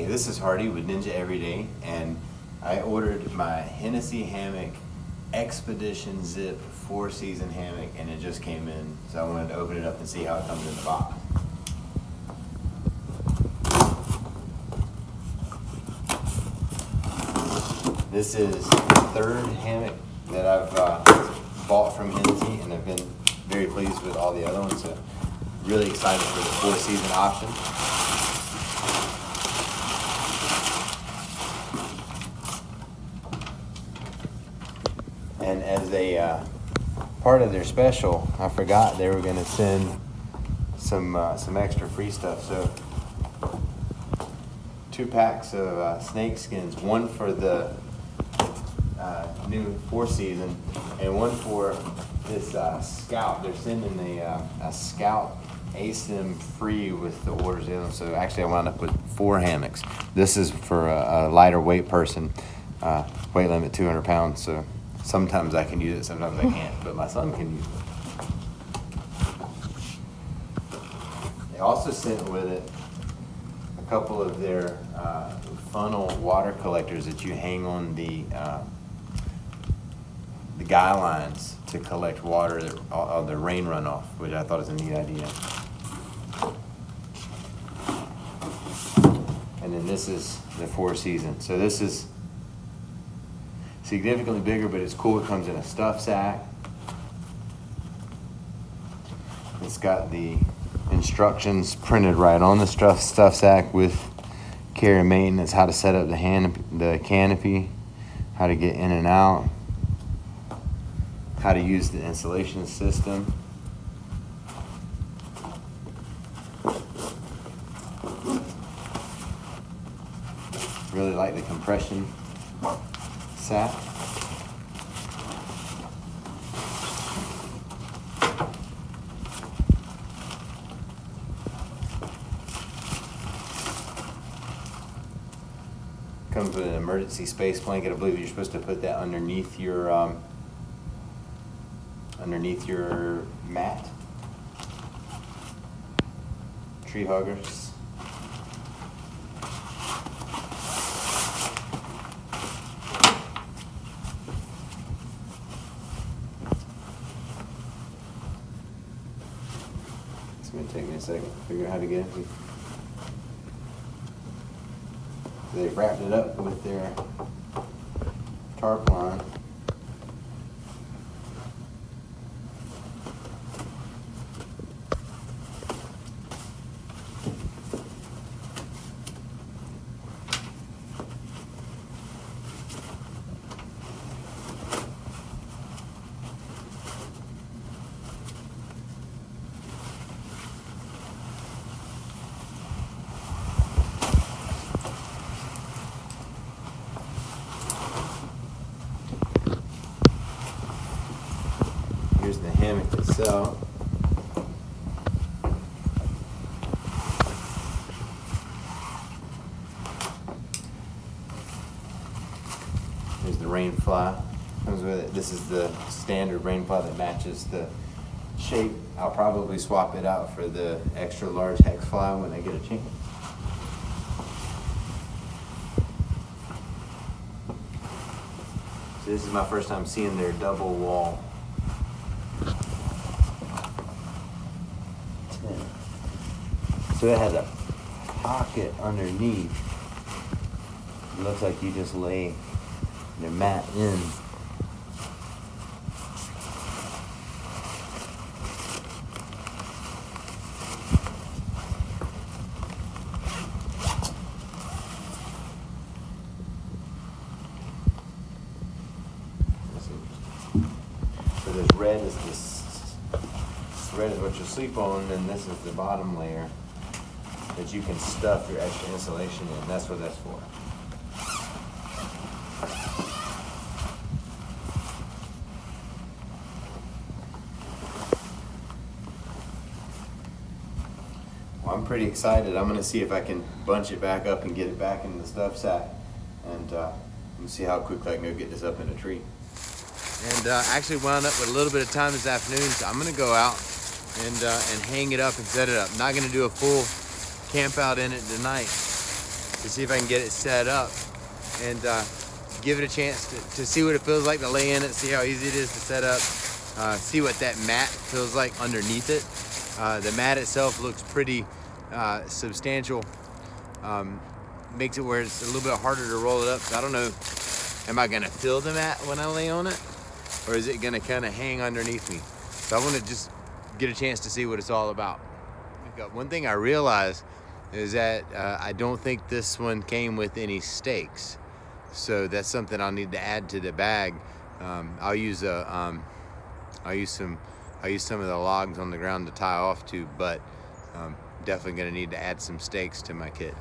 this is Hardy with Ninja Everyday, and I ordered my Hennessy Hammock Expedition Zip 4-season hammock, and it just came in, so I wanted to open it up and see how it comes in the box. This is the third hammock that I've bought from Hennessy, and I've been very pleased with all the other ones, so really excited for the 4-season option. And as a part of their special, I forgot they were going to send some extra free stuff. So 2 packs of snake skins, one for the new 4-season and one for this Scout. They're sending a Scout ASIM free with the orders in them. So actually I wound up with 4 hammocks. This is for a lighter weight person, weight limit 200 pounds. So sometimes I can use it, sometimes I can't, but my son can use it. They also sent with it a couple of their funnel water collectors that you hang on the guy lines to collect water of the rain runoff, which I thought was a neat idea. And then this is the 4-season. So this is significantly bigger, but it's cool. It comes in a stuff sack. It's got the instructions printed right on the stuff sack with care and maintenance, how to set up the canopy, how to get in and out, how to use the insulation system. Really like the compression sack. Comes with an emergency space blanket. I believe you're supposed to put that underneath your mat. Tree huggers. It's going to take me a second to figure out how to get it. They've wrapped it up with their tarp line. Here's the hammock itself. Here's the rain fly. Comes with it. This is the standard rain fly that matches the shape. I'll probably swap it out for the extra large hex fly when I get a chance. So this is my first time seeing their double wall. So it has a pocket underneath. It looks like you just lay the mat in. So this red is what you sleep on, and this is the bottom layer that you can stuff your extra insulation in. That's what that's for. Well, I'm pretty excited. I'm going to see if I can bunch it back up and get it back in the stuff sack, and we'll see how quickly I can go get this up in a tree. And actually wound up with a little bit of time this afternoon, so I'm going to go out and hang it up and set it up. Not going to do a full camp out in it tonight. to see if I can get it set up and give it a chance to see what it feels like to lay in it, see how easy it is to set up, see what that mat feels like underneath it. The mat itself looks pretty substantial. Makes it where it's a little bit harder to roll it up. So I don't know, am I gonna feel the mat when I lay on it? Or is it gonna kind of hang underneath me? So I wanna just get a chance to see what it's all about. One thing I realized is that I don't think this one came with any stakes. So that's something I'll need to add to the bag. I'll use some of the logs on the ground to tie off to, but definitely gonna need to add some stakes to my kit.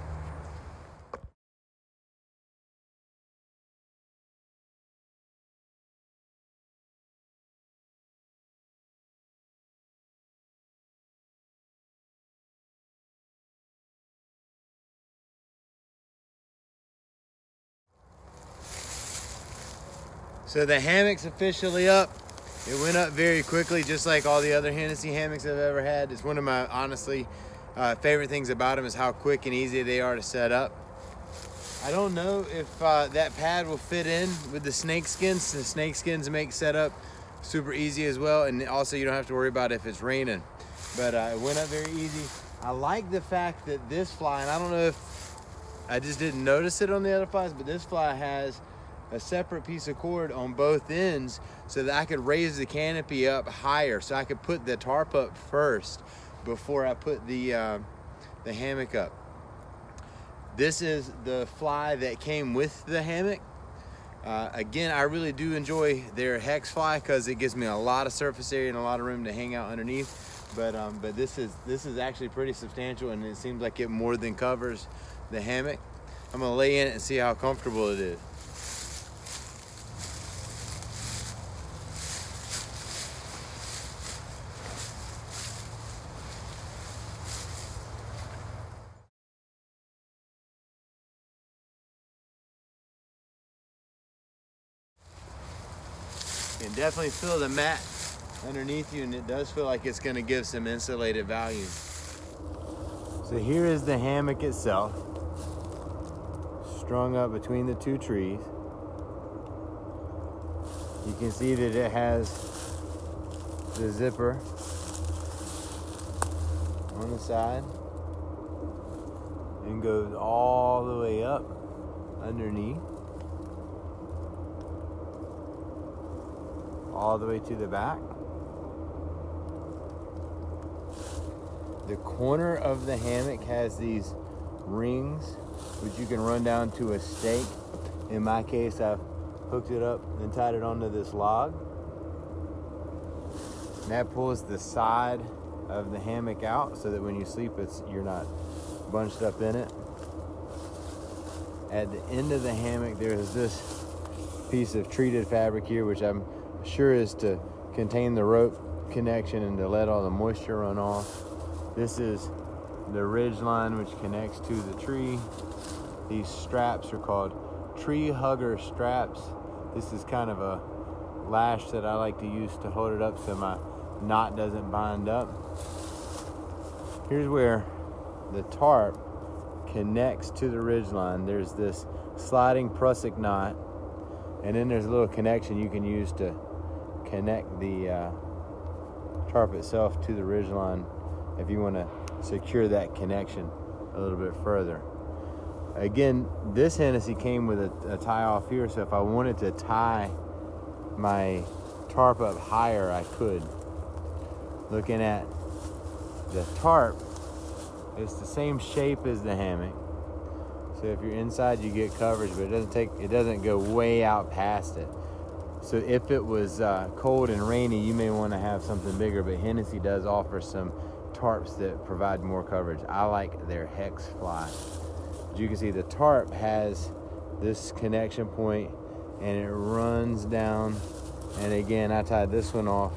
So the hammock's officially up. It went up very quickly, just like all the other Hennessy hammocks I've ever had. It's one of my, honestly, favorite things about them is how quick and easy they are to set up. I don't know if that pad will fit in with the snake skins. The snake skins make setup super easy as well, and also you don't have to worry about if it's raining. But it went up very easy. I like the fact that this fly, and I don't know if I just didn't notice it on the other flies, but this fly has a separate piece of cord on both ends so that I could raise the canopy up higher, so I could put the tarp up first before I put the hammock up. This is the fly that came with the hammock. Again, I really do enjoy their hex fly because it gives me a lot of surface area and a lot of room to hang out underneath. But this is actually pretty substantial, and it seems like it more than covers the hammock. I'm gonna lay in it and see how comfortable it is. You can definitely feel the mat underneath you, and it does feel like it's gonna give some insulated value. So here is the hammock itself, strung up between the two trees. You can see that it has the zipper on the side and goes all the way up underneath, all the way to the back. The corner of the hammock has these rings which you can run down to a stake. In my case, I've hooked it up and tied it onto this log. And that pulls the side of the hammock out so that when you sleep, you're not bunched up in it. At the end of the hammock, there's this piece of treated fabric here, which I'm sure is to contain the rope connection and to let all the moisture run off. This is the ridge line which connects to the tree. These straps are called tree hugger straps. This is kind of a lash that I like to use to hold it up so my knot doesn't bind up. Here's where the tarp connects to the ridge line. There's this sliding prusik knot, and then there's a little connection you can use to connect the tarp itself to the ridge line if you want to secure that connection a little bit further. Again, this Hennessy came with a tie off here, so if I wanted to tie my tarp up higher, I could. Looking at the tarp, it's the same shape as the hammock. So if you're inside, you get coverage, but it doesn't go way out past it. So if it was cold and rainy, you may want to have something bigger, but Hennessy does offer some tarps that provide more coverage. I like their hex fly. As you can see, the tarp has this connection point and it runs down. And again, I tied this one off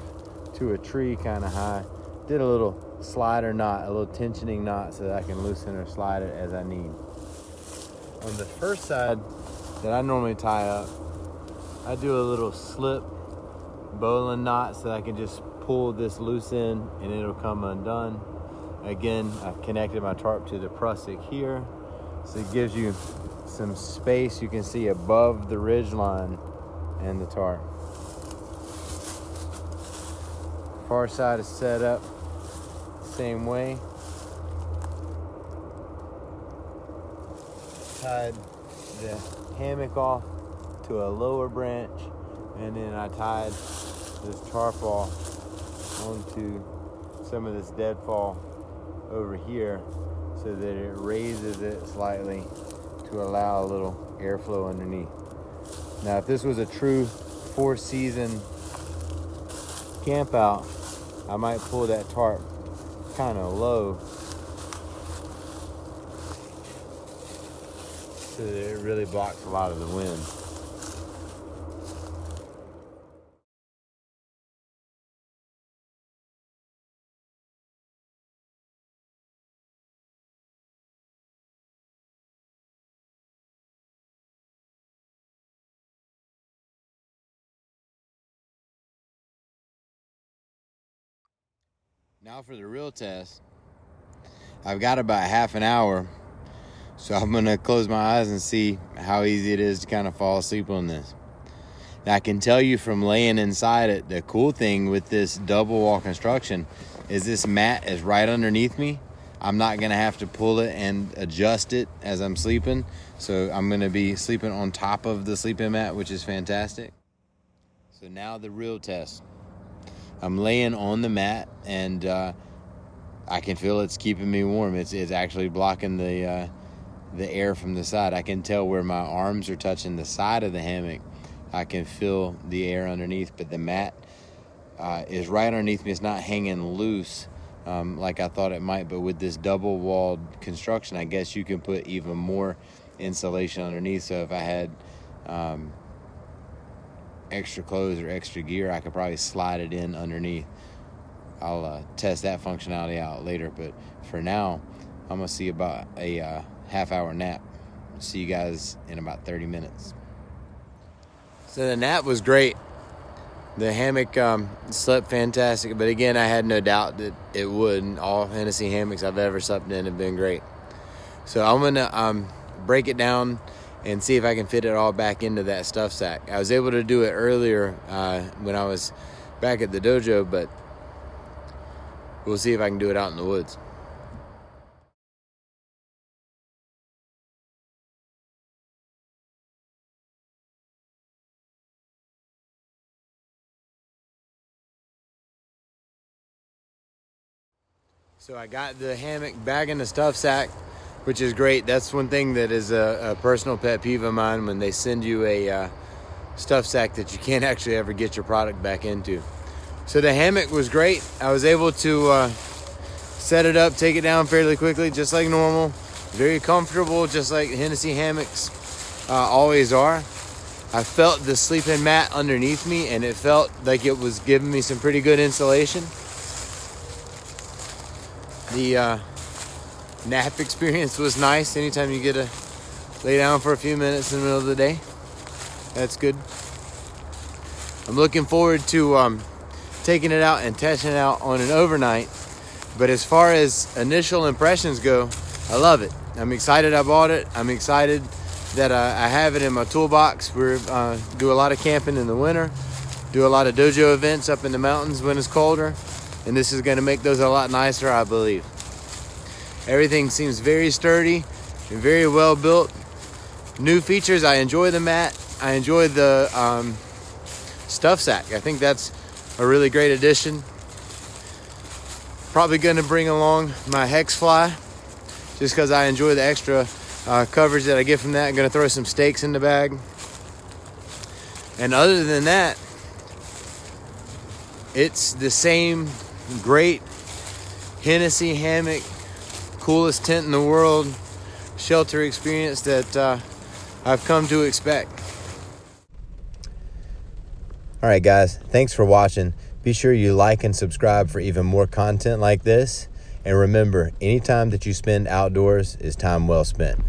to a tree kind of high. Did a little slider knot, a little tensioning knot so that I can loosen or slide it as I need. On the first side that I normally tie up, I do a little slip bowline knot so that I can just pull this loose end and it'll come undone. Again, I've connected my tarp to the prusik here. So it gives you some space you can see above the ridge line and the tarp. Far side is set up same way. Tied the hammock off to a lower branch, and then I tied this tarp off onto some of this deadfall over here so that it raises it slightly to allow a little airflow underneath. Now, if this was a true 4-season camp out, I might pull that tarp kind of low so that it really blocks a lot of the wind. Now for the real test. I've got about half an hour, so I'm gonna close my eyes and see how easy it is to kind of fall asleep on this. Now, I can tell you from laying inside it, the cool thing with this double wall construction is this mat is right underneath me. I'm not gonna have to pull it and adjust it as I'm sleeping. So I'm gonna be sleeping on top of the sleeping mat, which is fantastic. So now the real test. I'm laying on the mat, and I can feel it's keeping me warm. It's actually blocking the air from the side. I can tell where my arms are touching the side of the hammock. I can feel the air underneath, but the mat is right underneath me. It's not hanging loose like I thought it might, but with this double-walled construction, I guess you can put even more insulation underneath. So if I had extra clothes or extra gear, I could probably slide it in underneath. I'll test that functionality out later, but for now, I'm gonna see about a half-hour nap. See you guys in about 30 minutes. So the nap was great. The hammock slept fantastic, but again, I had no doubt that it would. And all Hennessy hammocks I've ever slept in have been great. So I'm gonna break it down and see if I can fit it all back into that stuff sack. I was able to do it earlier when I was back at the dojo, but we'll see if I can do it out in the woods. So I got the hammock back in the stuff sack, which is great. That's one thing that is a personal pet peeve of mine, when they send you a stuff sack that you can't actually ever get your product back into. So the hammock was great. I was able to set it up, take it down fairly quickly, just like normal. Very comfortable, just like Hennessy hammocks always are. I felt the sleeping mat underneath me, and it felt like it was giving me some pretty good insulation. The nap experience was nice. Anytime you get to lay down for a few minutes in the middle of the day, that's good. I'm looking forward to taking it out and testing it out on an overnight. But as far as initial impressions go, I love it. I'm excited I bought it. I'm excited that I have it in my toolbox. We do a lot of camping in the winter, do a lot of dojo events up in the mountains when it's colder, and this is going to make those a lot nicer, I believe. Everything seems very sturdy and very well built. New features, I enjoy the mat. I enjoy the stuff sack. I think that's a really great addition. Probably going to bring along my hex fly, just because I enjoy the extra coverage that I get from that. I'm going to throw some stakes in the bag. And other than that, it's the same great Hennessy hammock, coolest tent in the world, shelter experience that I've come to expect. All right, guys, thanks for watching. Be sure you like and subscribe for even more content like this. And remember, any time that you spend outdoors is time well spent.